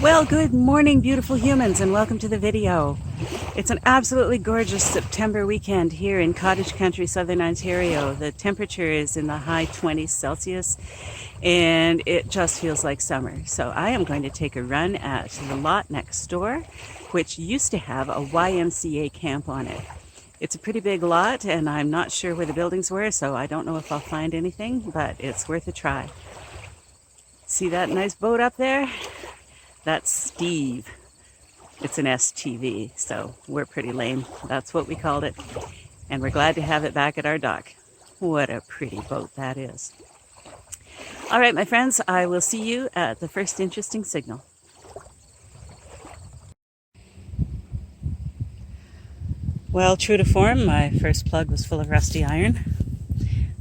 Well, good morning, beautiful humans, and welcome to the video. It's an absolutely gorgeous September weekend here in Cottage country, southern Ontario. The temperature is in the high 20s Celsius, and it just feels like summer. So I am going to take a run at the lot next door, which used to have a YMCA camp on it. It's a pretty big lot, and I'm not sure where the buildings were, so I don't know if I'll find anything, but it's worth a try. See that nice boat up there? That's Steve. It's an STV, so we're pretty lame. That's what we called it. And we're glad to have it back at our dock. What a pretty boat that is. All right, my friends, I will see you at the first interesting signal. Well, true to form, my first plug was full of rusty iron.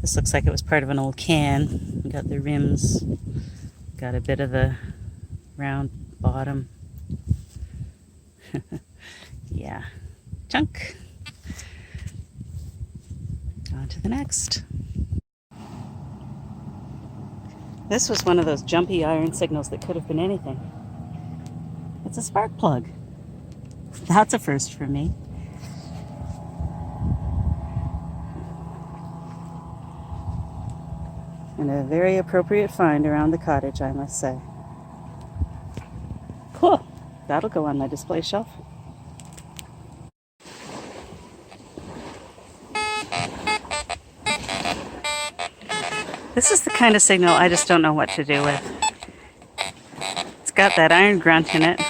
This looks like it was part of an old can. Got the rims, got a bit of the round bottom. Yeah, chunk. On to the next. This was one of those jumpy iron signals that could have been anything. It's a spark plug. That's a first for me. And a very appropriate find around the cottage, I must say. Cool. That'll go on my display shelf. This is the kind of signal I just don't know what to do with. It's got that iron grunt in it.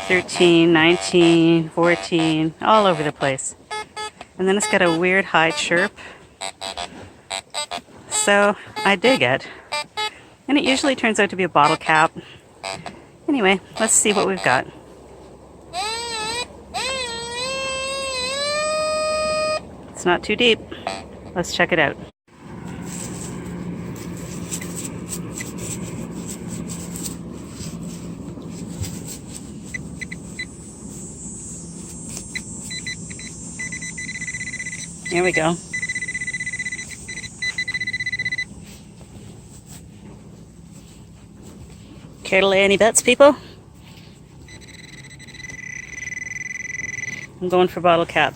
13, 19, 14, all over the place. And then it's got a weird high chirp. So I dig it. And it usually turns out to be a bottle cap. Anyway, let's see what we've got. It's not too deep. Let's check it out. Here we go. Care to lay any bets, people? I'm going for bottle cap.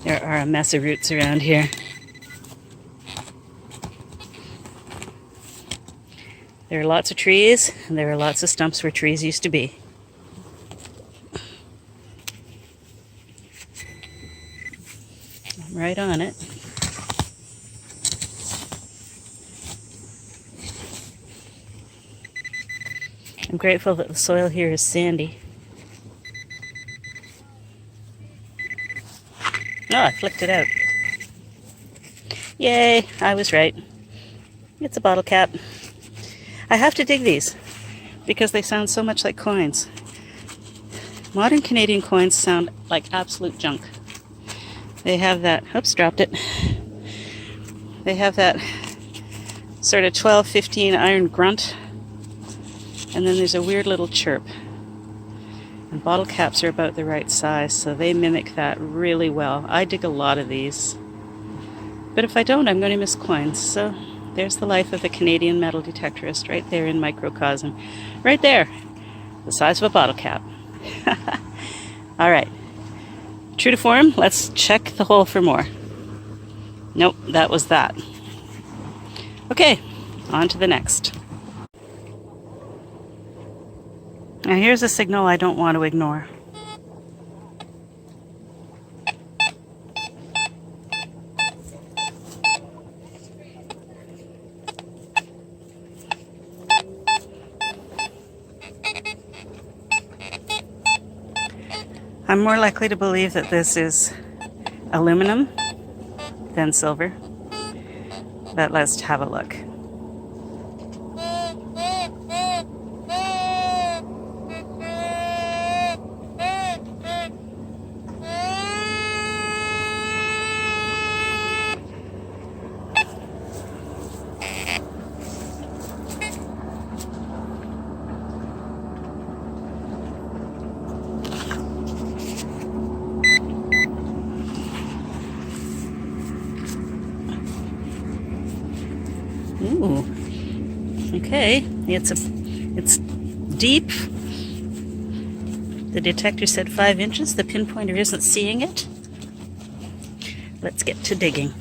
There are a mess of roots around here. There are lots of trees, and there are lots of stumps where trees used to be. I'm right on it. I'm grateful that the soil here is sandy. Oh, I flicked it out. Yay, I was right. It's a bottle cap. I have to dig these because they sound so much like coins. Modern Canadian coins sound like absolute junk. They have that, oops, dropped it. They have that sort of 12, 15 iron grunt. And then there's a weird little chirp. And bottle caps are about the right size, so they mimic that really well. I dig a lot of these. But if I don't, I'm going to miss coins. So there's the life of a Canadian metal detectorist right there in microcosm. Right there. The size of a bottle cap. All right. True to form, let's check the hole for more. Nope, that was that. Okay, on to the next. Now here's a signal I don't want to ignore. I'm more likely to believe that this is aluminum than silver, but let's have a look. Okay, it's deep. The detector said 5 inches. The pinpointer isn't seeing it. Let's get to digging.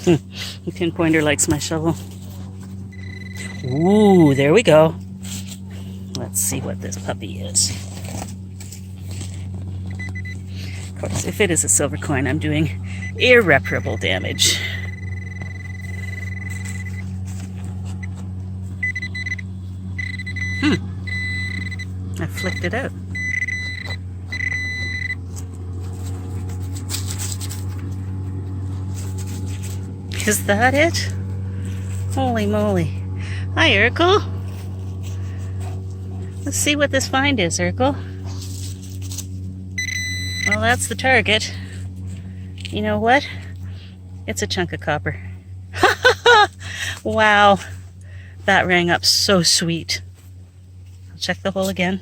The pinpointer likes my shovel. Ooh, there we go. Let's see what this puppy is. Of course, if it is a silver coin, I'm doing irreparable damage. I flicked it out. Is that it? Holy moly. Hi, Urkel. Let's see what this find is, Urkel. Well, that's the target. You know what? It's a chunk of copper. Wow. That rang up so sweet. I'll check the hole again.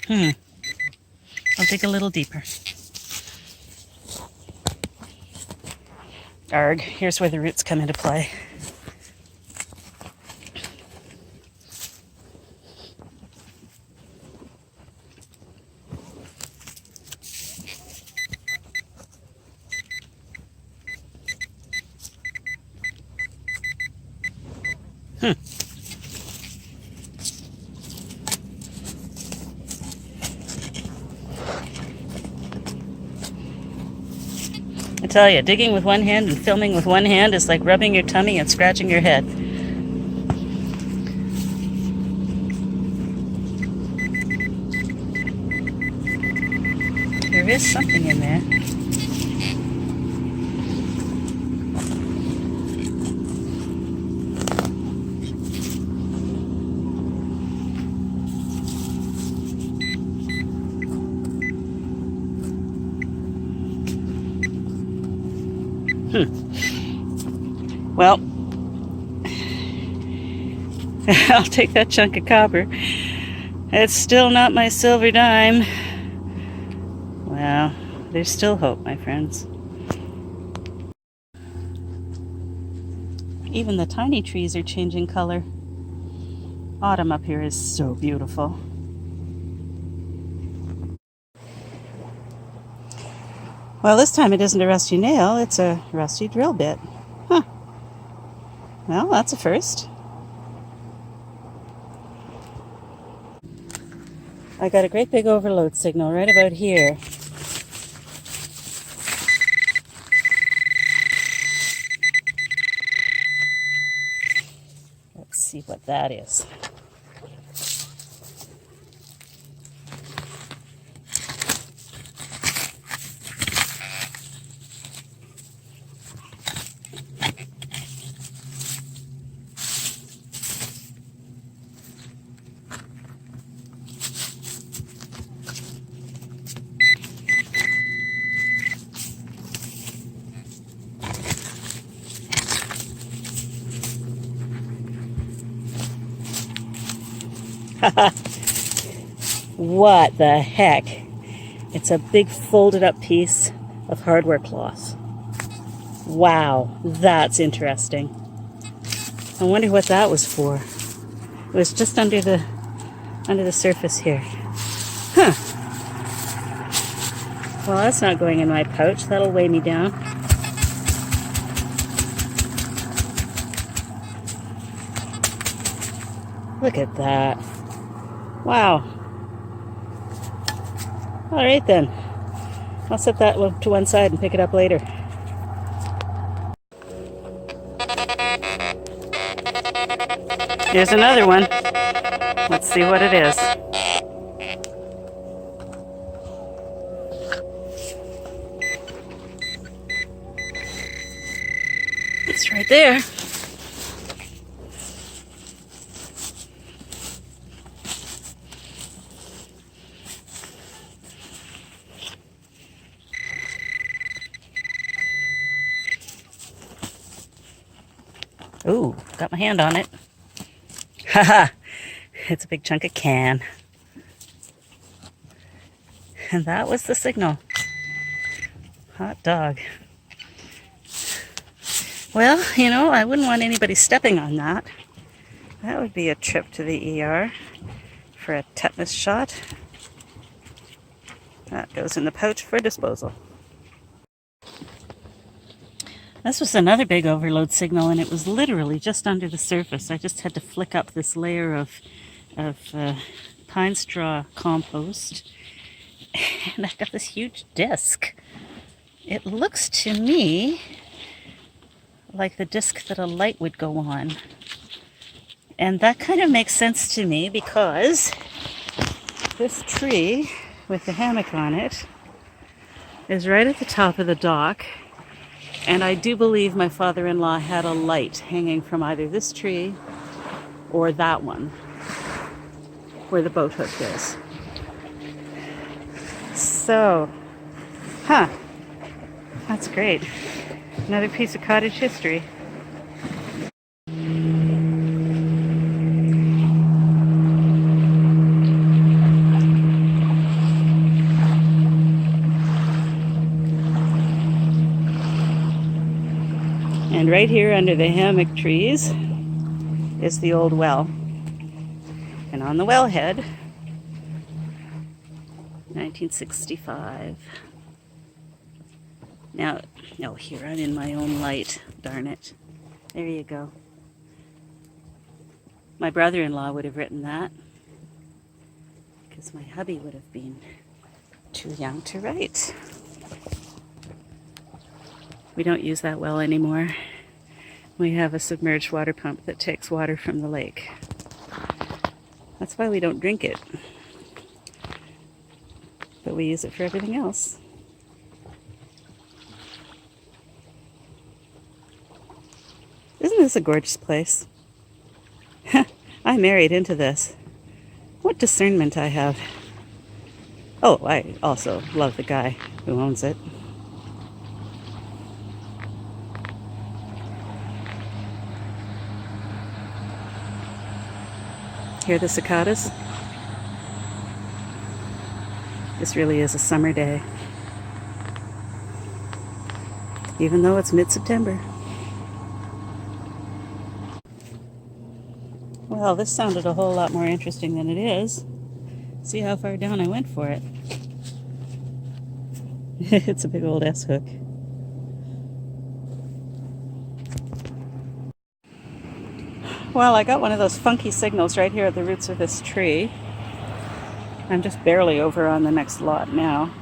I'll dig a little deeper. Arg, here's where the roots come into play. I tell you, digging with one hand and filming with one hand is like rubbing your tummy and scratching your head. There is something in there. Well, I'll take that chunk of copper. It's still not my silver dime. Well, there's still hope, my friends. Even the tiny trees are changing color. Autumn up here is so beautiful. Well, this time it isn't a rusty nail, it's a rusty drill bit. Huh. Well, that's a first. I got a great big overload signal right about here. Let's see what that is. What the heck? It's a big folded up piece of hardware cloth. Wow, that's interesting. I wonder what that was for. It was just under the surface here. Huh. Well, that's not going in my pouch. That'll weigh me down. Look at that. Wow. All right then. I'll set that to one side and pick it up later. Here's another one. Let's see what it is. It's right there. Ooh, got my hand on it. Haha, it's a big chunk of can. And that was the signal. Hot dog. Well, you know, I wouldn't want anybody stepping on that. That would be a trip to the ER for a tetanus shot. That goes in the pouch for disposal. This was another big overload signal, and it was literally just under the surface. I just had to flick up this layer of pine straw compost, and I got this huge disc. It looks to me like the disc that a light would go on. And that kind of makes sense to me because this tree with the hammock on it is right at the top of the dock. And I do believe my father-in-law had a light hanging from either this tree or that one, where the boat hook is. So, that's great. Another piece of cottage history. And right here under the hammock trees is the old well. And on the wellhead, 1965. Now, oh, here, I'm in my own light. Darn it. There you go. My brother-in-law would have written that, because my hubby would have been too young to write. We don't use that well anymore. We have a submerged water pump that takes water from the lake. That's why we don't drink it. But we use it for everything else. Isn't this a gorgeous place? I married into this. What discernment I have. Oh, I also love the guy who owns it. Hear the cicadas? This really is a summer day. Even though it's mid-September. Well, this sounded a whole lot more interesting than it is. See how far down I went for it. It's a big old S-hook. Well, I got one of those funky signals right here at the roots of this tree. I'm just barely over on the next lot now.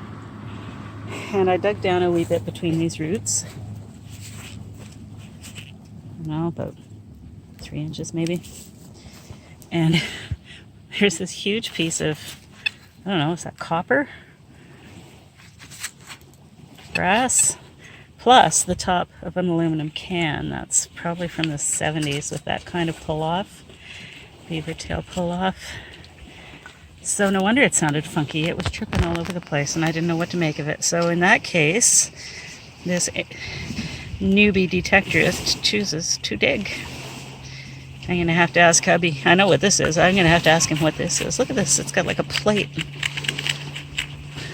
And I dug down a wee bit between these roots. About 3 inches maybe. And there's this huge piece of, I don't know, is that copper? Brass? Plus the top of an aluminum can. That's probably from the 70s with that kind of pull-off. Beaver tail pull-off. So no wonder it sounded funky. It was tripping all over the place and I didn't know what to make of it. So in that case, this newbie detectorist chooses to dig. I'm going to have to ask hubby. I know what this is. I'm going to have to ask him what this is. Look at this. It's got like a plate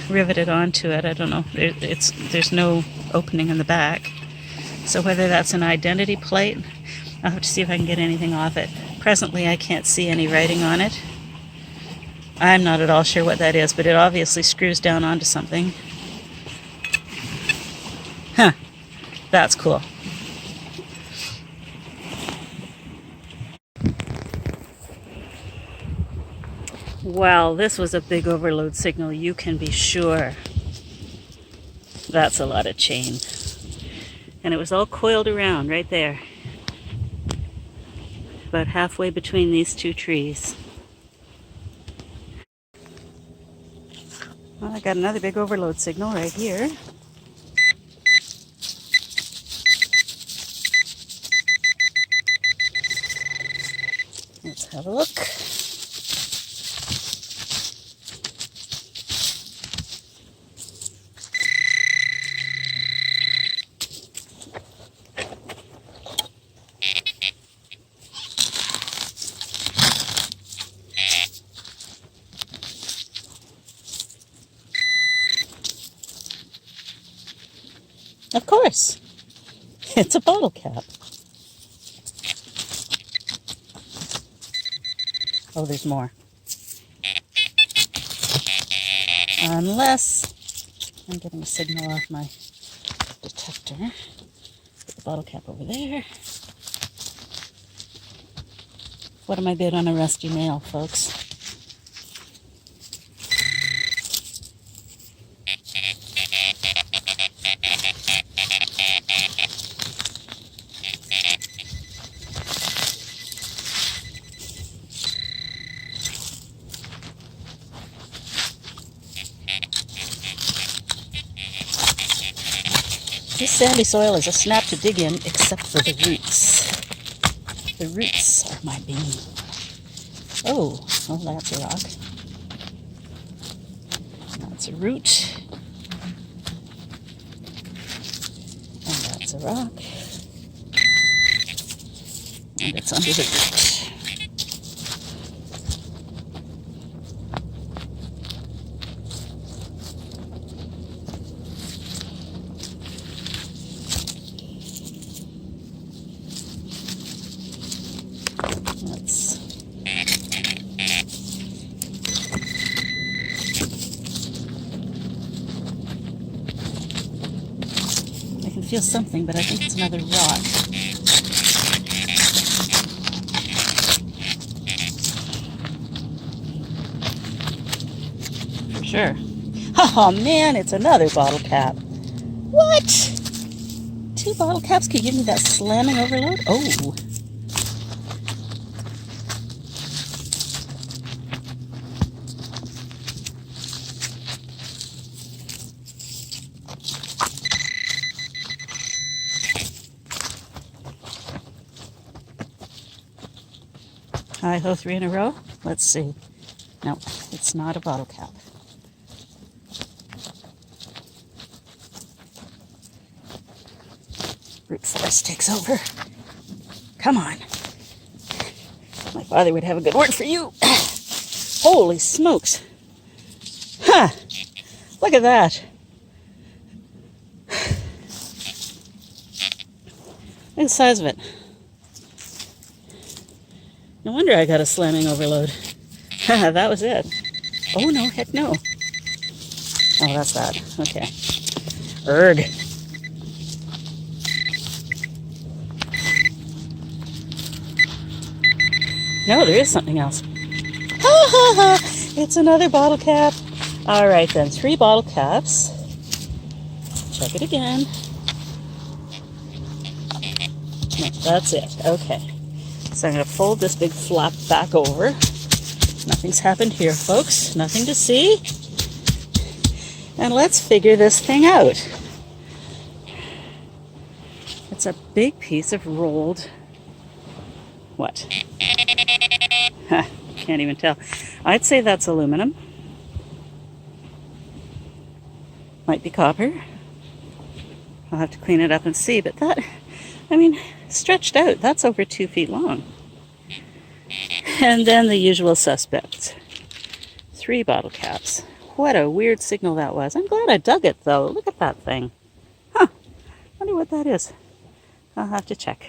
riveted onto it. I don't know. There's no opening in the back. So whether that's an identity plate, I'll have to see if I can get anything off it. Presently, I can't see any writing on it. I'm not at all sure what that is, but it obviously screws down onto something. That's cool. Well, this was a big overload signal, you can be sure. That's a lot of chain. And it was all coiled around right there. About halfway between these two trees. Well, I got another big overload signal right here. Let's have a look. Of course. It's a bottle cap. Oh, there's more. Unless I'm getting a signal off my detector. Put the bottle cap over there. What am I bid on a rusty nail, folks? This sandy soil is a snap to dig in, except for the roots. The roots are my bean. Oh, that's a rock. That's a root. And that's a rock. And it's under the root. I can feel something, but I think it's another rock. For sure. Oh man, it's another bottle cap. What? 2 bottle caps could give me that slamming overload? Oh. Hi-ho, 3 in a row. Let's see. No, it's not a bottle cap. Brute force takes over. Come on. My father would have a good word for you. Holy smokes. Huh. Look at that. Look at the size of it. No wonder I got a slamming overload. That was it. Oh, no, heck no. Oh, that's that. Okay. Erg. No, there is something else. Ha ha ha! It's another bottle cap. All right, then. 3 bottle caps. Check it again. No, that's it. Okay. So I'm going to fold this big flap back over. Nothing's happened here, folks. Nothing to see. And let's figure this thing out. It's a big piece of rolled... What? Huh, can't even tell. I'd say that's aluminum. Might be copper. I'll have to clean it up and see, but that... I mean, stretched out, that's over 2 feet long. And then the usual suspects. 3 bottle caps. What a weird signal that was. I'm glad I dug it, though. Look at that thing. Huh. Wonder what that is. I'll have to check.